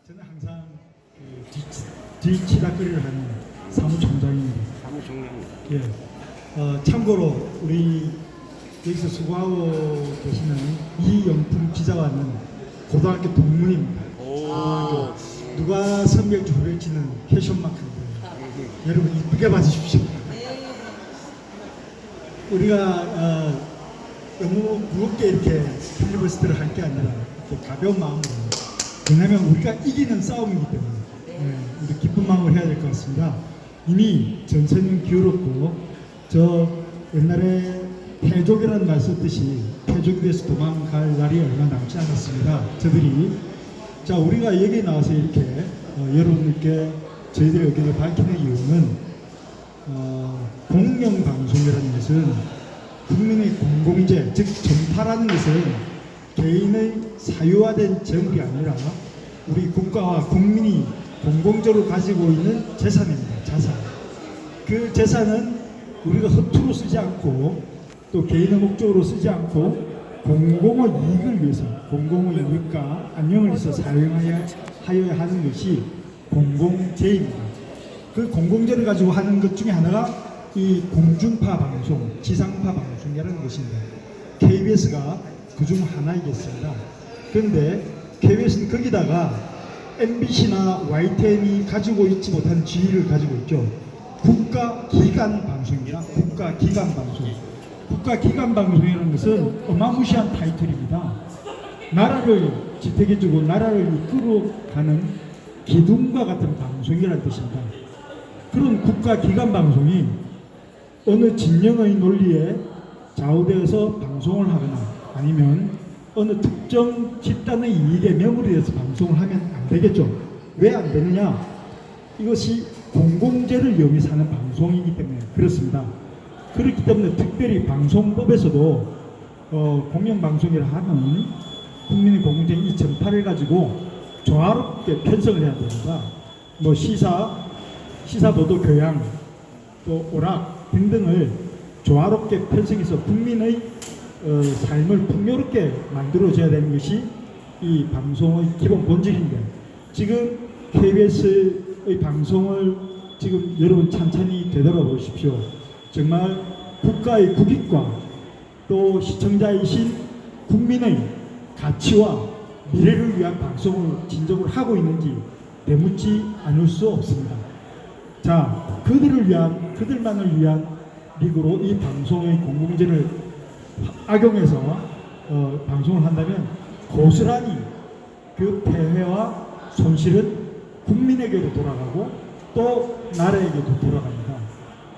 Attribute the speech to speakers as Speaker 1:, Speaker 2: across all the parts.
Speaker 1: 저는 항상 뒤치다거리를 하는 사무총장입니다.
Speaker 2: 사무총장.
Speaker 1: 예. 참고로 우리 여기서 수고하고 계시는 이영품 기자와는 고등학교 동문입니다.
Speaker 2: 오.
Speaker 1: 누가 선배일지 후배일지는 캐션마크인데 여러분 이쁘게 봐주십시오. 우리가 너무 무겁게 이렇게 필리버스터를 할 게 아니라 이렇게 가벼운 마음으로, 왜냐하면 우리가 이기는 싸움이기 때문에 우리 기쁜 마음을 해야 될 것 같습니다. 이미 전세는 기울었고 저 옛날에 패족이라는 말 썼듯이 패족이 돼서 도망갈 날이 얼마 남지 않았습니다. 저들이 자 우리가 여기에 나와서 이렇게 여러분들께 저희들의 의견을 밝히는 이유는 공영방송이라는 것은 국민의 공공재, 즉 전파라는 것은 개인의 사유화된 정이 아니라 우리 국가와 국민이 공공적으로 가지고 있는 재산입니다. 자산. 그 재산은 우리가 허투루 쓰지 않고 또 개인의 목적으로 쓰지 않고 공공의 이익을 위해서, 공공의 이익과 안녕을 위해서 사용하여야 하는 것이 공공재입니다. 그 공공재를 가지고 하는 것 중에 하나가 이 공중파 방송, 지상파 방송이라는 것입니다. KBS가 그중 하나이겠습니다. 그런데 KBS는 거기다가 MBC나 YTN이 가지고 있지 못한 지위를 가지고 있죠. 국가기관 방송입니다. 국가기관 방송. 국가기관 방송이라는 것은 어마무시한 타이틀입니다. 나라를 지탱해주고 나라를 이끌어가는 기둥과 같은 방송이라는 뜻입니다. 그런 국가기관 방송이 어느 진영의 논리에 좌우되어서 방송을 하거나 아니면 어느 특정 집단의 이익에 매몰이 돼서 방송을 하면 안 되겠죠. 왜 안 되느냐? 이것이 공공재를 위해서 하는 방송이기 때문에 그렇습니다. 그렇기 때문에 특별히 방송법에서도 공영방송이라 하는 국민의 공공재 이 전파를 가지고 조화롭게 편성을 해야 됩니다. 뭐 시사보도, 교양, 또 오락 등등을 조화롭게 편성해서 국민의 삶을 풍요롭게 만들어줘야 되는 것이 이 방송의 기본 본질인데, 지금 KBS의 방송을 지금 여러분 찬찬히 되돌아보십시오. 정말 국가의 국익과 또 시청자이신 국민의 가치와 미래를 위한 방송을 진정으로 하고 있는지 되묻지 않을 수 없습니다. 자, 그들만을 위한 리그로 이 방송의 공공재를 악용해서 방송을 한다면 고스란히 그 폐해와 손실은 국민에게도 돌아가고 또 나라에게도 돌아갑니다.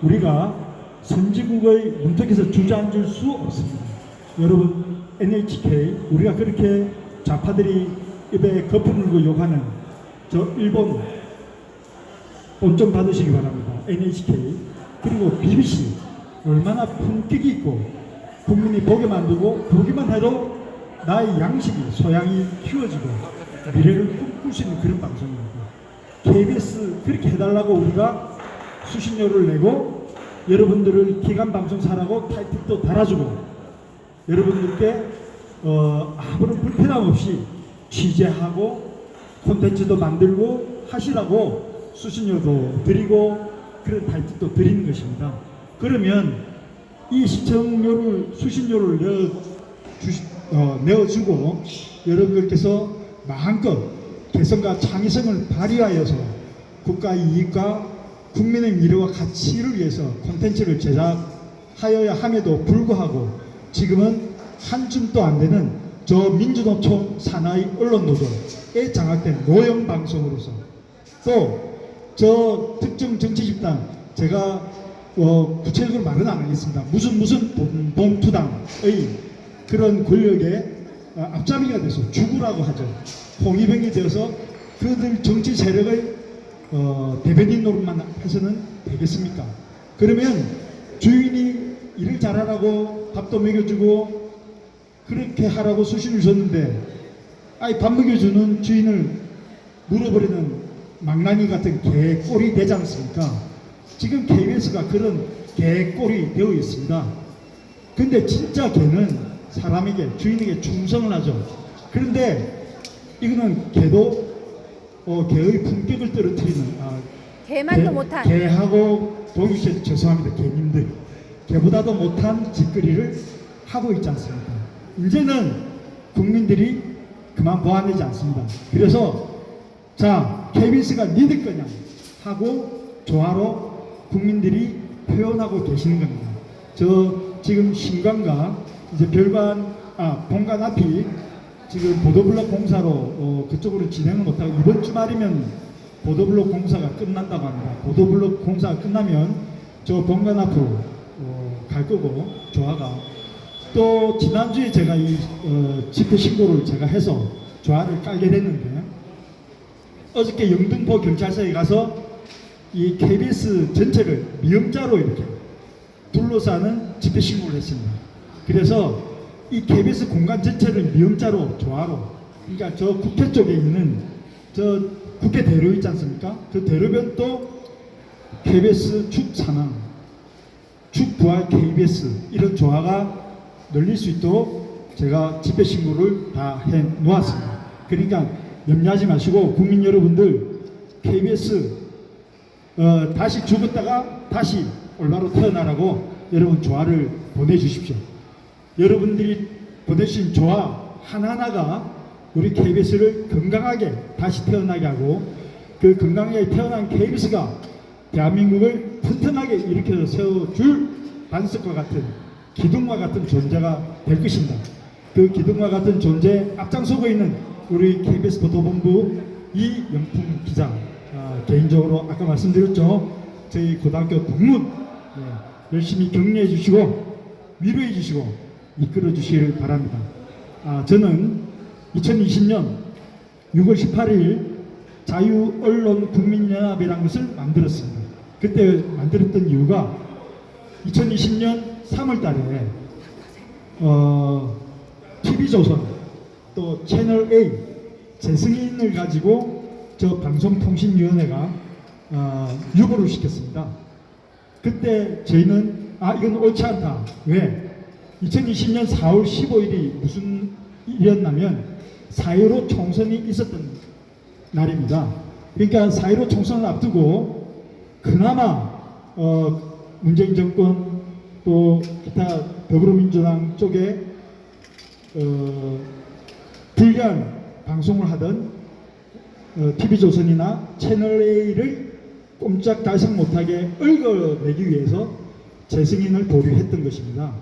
Speaker 1: 우리가 선진국의 문턱에서 주저앉을 수 없습니다. 여러분, NHK, 우리가 그렇게 좌파들이 입에 거품 물고 욕하는 저 일본 본점 받으시기 바랍니다. NHK 그리고 BBC 얼마나 품격이 있고 국민이 보게 만들고 보기만 해도 나의 양식이 소양이 키워지고 미래를 꿈꿀 수 있는 그런 방송입니다. KBS 그렇게 해달라고 우리가 수신료를 내고 여러분들을 기관 방송사라고 타이틀도 달아주고 여러분들께 아무런 불편함 없이 취재하고 콘텐츠도 만들고 하시라고 수신료도 드리고 그런 타이틀도 드리는 것입니다. 그러면 이 수신료를 내어주고 여러분들께서 마음껏 개성과 창의성을 발휘하여서 국가의 이익과 국민의 미래와 가치를 위해서 콘텐츠를 제작하여야 함에도 불구하고 지금은 한 줌도 안 되는 저 민주노총 산하의 언론노조에 장악된 노영 방송으로서 또 저 특정 정치 집단 제가 구체적으로 말은 안 하겠습니다. 무슨 봉투당의 그런 권력에 앞잡이가 돼서 죽으라고 하죠. 홍위병이 되어서 그들 정치 세력의 대변인 노릇만 해서는 되겠습니까? 그러면 주인이 일을 잘하라고 밥도 먹여주고 그렇게 하라고 수신을 줬는데 밥 먹여주는 주인을 물어버리는 망나니 같은 개꼴이 되지 않습니까? 지금 KBS가 그런 개꼴이 되어 있습니다. 근데 진짜 개는 사람에게, 주인에게 충성을 하죠. 그런데 이거는 개도 개의 품격을 떨어뜨리는
Speaker 2: 개만도 못한.
Speaker 1: 개하고 동시에 죄송합니다. 개님들 개보다도 못한 짓거리를 하고 있지 않습니까? 이제는 국민들이 그만 보완되지 않습니다. 그래서 자 KBS가 믿을 거냐 하고 조화로 국민들이 표현하고 계시는 겁니다. 저 지금 신관과 이제 별관 본관 앞이 지금 보도블록 공사로 그쪽으로 진행을 못하고 이번 주말이면 보도블록 공사가 끝난다고 합니다. 보도블록 공사가 끝나면 저 본관 앞으로 갈 거고 조화가 또 지난주에 제가 이 집회 신고를 제가 해서 조화를 깔게 됐는데 어저께 영등포 경찰서에 가서 이 KBS 전체를 미음자로 이렇게 둘러싸는 집회 신고를 했습니다. 그래서 이 KBS 공간 전체를 미음자로 조화로 그러니까 저 국회 쪽에 있는 저 국회 대로 있지 않습니까? 그 대로변도 KBS 축산항 축부활 KBS 이런 조화가 널릴 수 있도록 제가 집회 신고를 다 해 놓았습니다. 그러니까 염려하지 마시고 국민 여러분들 KBS 다시 죽었다가 다시 올바로 태어나라고 여러분 조화를 보내주십시오. 여러분들이 보내주신 조화 하나하나가 우리 KBS를 건강하게 다시 태어나게 하고 그 건강하게 태어난 KBS가 대한민국을 튼튼하게 일으켜서 세워줄 반석과 같은 기둥과 같은 존재가 될 것입니다. 그 기둥과 같은 존재에 앞장서고 있는 우리 KBS 보도본부 이영풍 기자 개인적으로 아까 말씀드렸죠. 저희 고등학교 동문 열심히 격려해 주시고 위로해 주시고 이끌어 주시길 바랍니다. 저는 2020년 6월 18일 자유언론국민연합이라는 것을 만들었습니다. 그때 만들었던 이유가 2020년 3월 달에 TV조선 또 채널A 재승인을 가지고 저 방송통신위원회가 유보를 시켰습니다. 그때 저희는 이건 옳지 않다. 왜? 2020년 4월 15일이 무슨 일이었냐면 4.15 총선이 있었던 날입니다. 그러니까 4.15 총선을 앞두고 그나마 문재인 정권 또 기타 더불어민주당 쪽에 불리한 방송을 하던 TV조선이나 채널A를 꼼짝달싹 못하게 얽어내기 위해서 재승인을 보류했던 것입니다.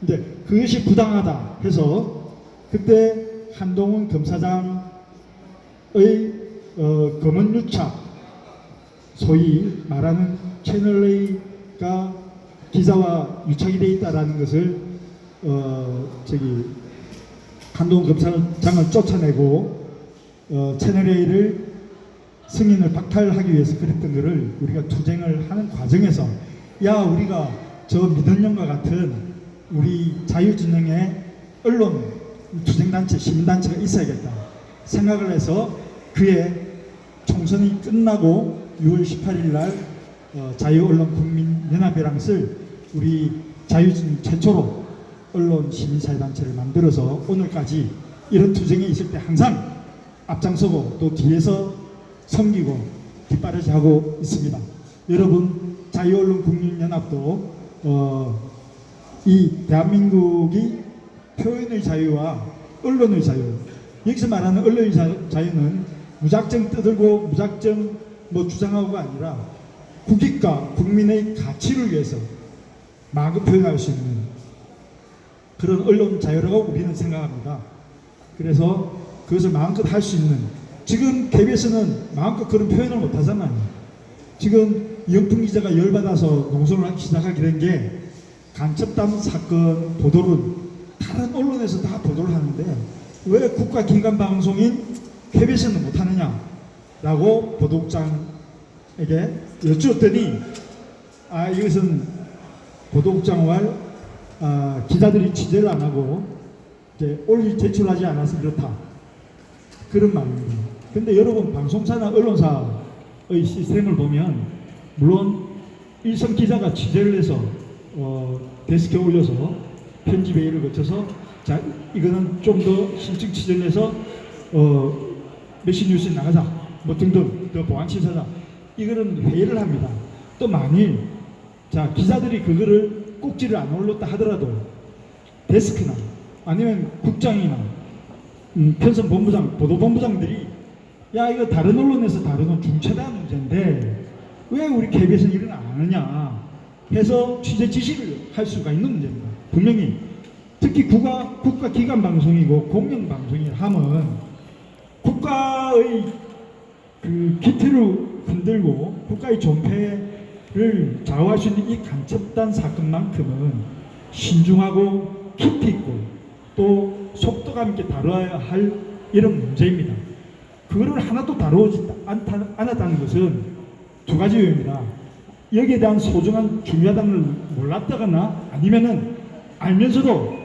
Speaker 1: 근데 그것이 부당하다 해서 그때 한동훈 검사장의 검언유착 소위 말하는 채널A가 기자와 유착이 되어 있다라는 것을 한동훈 검사장을 쫓아내고 채널A를 승인을 박탈하기 위해서 그랬던 것을 우리가 투쟁을 하는 과정에서 우리가 저 민원연과 같은 우리 자유진영의 언론 투쟁단체 시민단체가 있어야겠다 생각을 해서 그해 총선이 끝나고 6월 18일 날 자유언론국민연합이라는 것을 우리 자유진영 최초로 언론 시민사회단체를 만들어서 오늘까지 이런 투쟁이 있을 때 항상 앞장서고 또 뒤에서 섬기고 뒷바라지하고 있습니다. 여러분 자유언론국민연합도 이 대한민국이 표현의 자유와 언론의 자유 여기서 말하는 언론의 자유는 무작정 떠들고 무작정 주장하고가 아니라 국익과 국민의 가치를 위해서 마음껏 표현할 수 있는 그런 언론 자유라고 우리는 생각합니다. 그래서 그것을 마음껏 할 수 있는 지금 KBS는 마음껏 그런 표현을 못 하잖아요. 지금 이영풍 기자가 열받아서 농성을 시작하게 된 게 간첩담 사건 보도를 다른 언론에서 다 보도를 하는데 왜 국가기관 방송인 KBS는 못하느냐라고 보도국장에게 여쭈었더니 이것은 보도국장과 기자들이 취재를 안 하고 올리 제출하지 않아서 그렇다 그런 말입니다. 근데 여러분 방송사나 언론사의 시스템을 보면 물론 일선 기자가 취재를 해서 데스크에 올려서 편집회의를 거쳐서 이거는 좀 더 심층 취재를 해서 메시 뉴스에 나가자 뭐 등등 또 보안시설자 이거는 회의를 합니다. 또 만일 자 기자들이 그거를 꼭지를 안 올렸다 하더라도 데스크나 아니면 국장이나 편성본부장, 보도본부장들이 야 이거 다른 언론에서 다루는 중차대한 문제인데 왜 우리 KBS는 이런 안 하느냐 해서 취재 지시를 할 수가 있는 문제입니다. 분명히 특히 국가기관 방송이고 공영 방송이 하면 국가의 그 기틀을 흔들고 국가의 존폐를 좌우할 수 있는 이 간첩단 사건만큼은 신중하고 깊이 있고 또 속도감 있게 다뤄야 할 이런 문제입니다. 그거를 하나도 다루지 않았다는 것은 두 가지 요인입니다. 여기에 대한 소중한 중요하다는 걸 몰랐다거나 아니면은 알면서도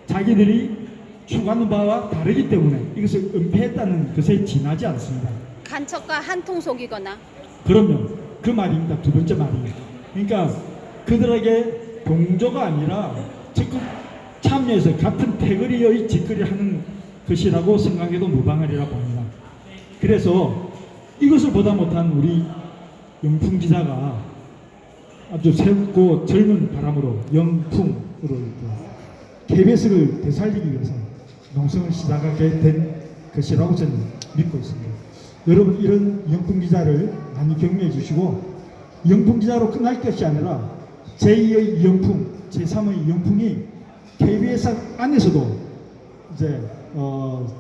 Speaker 1: 자기들이 추구하는 바와 다르기 때문에 이것을 은폐했다는 것에 지나지 않습니다.
Speaker 2: 간첩과 한통속이거나.
Speaker 1: 그럼요. 그 말입니다. 두 번째 말이. 그러니까 그들에게 동조가 아니라 적극 참여해서 같은 패거리의 짓거리를 하는 것이라고 생각해도 무방하리라 봅니다. 그래서 이것을 보다 못한 우리 영풍 기자가 아주 새롭고 젊은 바람으로 영풍으로 KBS를 되살리기 위해서 농성을 시작하게 된 것이라고 저는 믿고 있습니다. 여러분 이런 영풍 기자를 많이 격려해 주시고 영풍 기자로 끝날 것이 아니라 제2의 영풍, 제3의 영풍이 KBS 안에서도 이제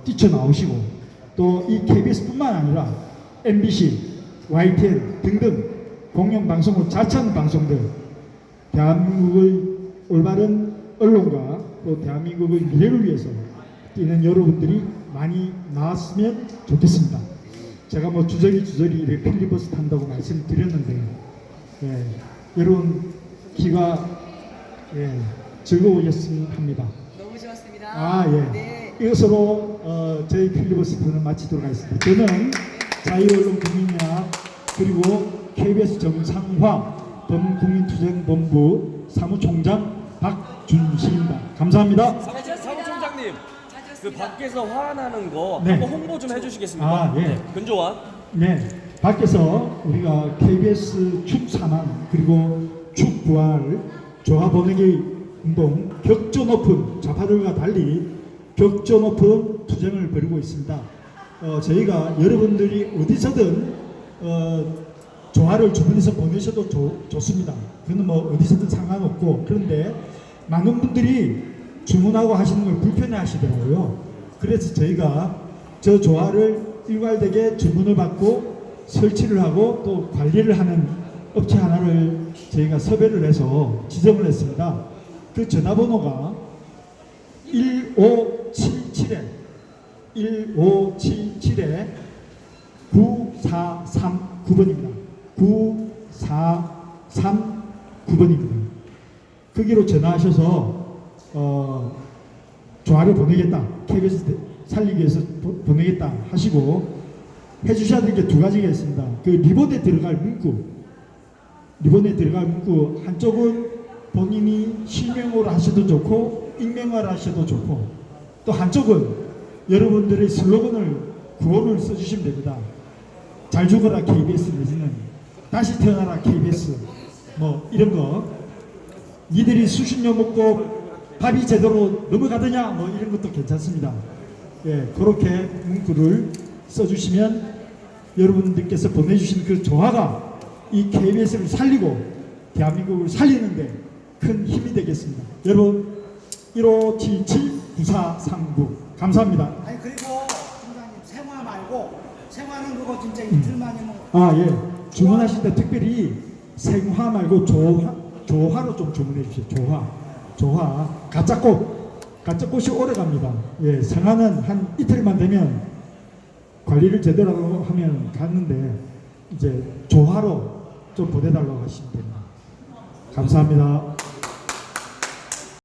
Speaker 1: 뛰쳐나오시고 또 이 KBS뿐만 아니라 MBC, YTN 등등 공영방송을 자처하는 방송들 대한민국의 올바른 언론과 또 대한민국의 미래를 위해서 뛰는 여러분들이 많이 나왔으면 좋겠습니다. 제가 뭐 주저리 이렇게 필리버스터 한다고 말씀을 드렸는데 예, 여러분 귀가 예, 즐거우셨으면 합니다.
Speaker 3: 너무 좋았습니다.
Speaker 1: 아 예.
Speaker 3: 네.
Speaker 1: 이것으로 저희 필리버스터는 마치도록 하겠습니다. 저는 자유언론국민연합 그리고 KBS 정상화 범국민투쟁본부 사무총장 박준식입니다. 감사합니다.
Speaker 4: 사무총장님, 그 밖에서 화나는 거
Speaker 1: 네.
Speaker 4: 한번 홍보 좀 해주시겠습니까?
Speaker 1: 아, 예.
Speaker 4: 네, 근조한.
Speaker 1: 네, 밖에서 우리가 KBS 축사만 그리고 축부활 조화 보내기 운동 격조 높은 좌파들과 달리 격조 높은 투쟁을 벌이고 있습니다. 저희가 여러분들이 어디서든 조화를 주변에서 보내셔도 좋습니다. 그건 뭐 어디서든 상관없고 그런데 많은 분들이 주문하고 하시는 걸 불편해 하시더라고요. 그래서 저희가 저 조화를 일괄되게 주문을 받고 설치를 하고 또 관리를 하는 업체 하나를 저희가 섭외를 해서 지정을 했습니다. 그 전화번호가 1577에 9439번입니다. 9439번입니다. 거기로 전화하셔서 조화를 보내겠다, KBS 살리기 위해서 보내겠다 하시고 해주셔야 될 게 두 가지가 있습니다. 그 리본에 들어갈 문구 한쪽은 본인이 실명으로 하셔도 좋고 익명으로 하셔도 좋고 또 한쪽은 여러분들의 슬로건을 구호를 써주시면 됩니다. 잘 죽어라 KBS 내지는 다시 태어나라 KBS 뭐 이런 거 니들이 수십 년 먹고 밥이 제대로 넘어가더냐 뭐 이런 것도 괜찮습니다. 예, 그렇게 문구를 써주시면 여러분들께서 보내주신 그 조화가 이 KBS를 살리고 대한민국을 살리는데 큰 힘이 되겠습니다. 여러분 1577-9439 감사합니다.
Speaker 5: 아니 그리고 총장님 생화 말고 생화는 그거 진짜 이틀만이면
Speaker 1: 아 예, 주문하실 때 특별히 생화 말고 조화로 좀 주문해 주세요. 조화 가짜꽃이 오래 갑니다. 예, 생화는 한 이틀만 되면 관리를 제대로 하면 갔는데 이제 조화로 좀 보내달라고 하시면 됩니다. 감사합니다.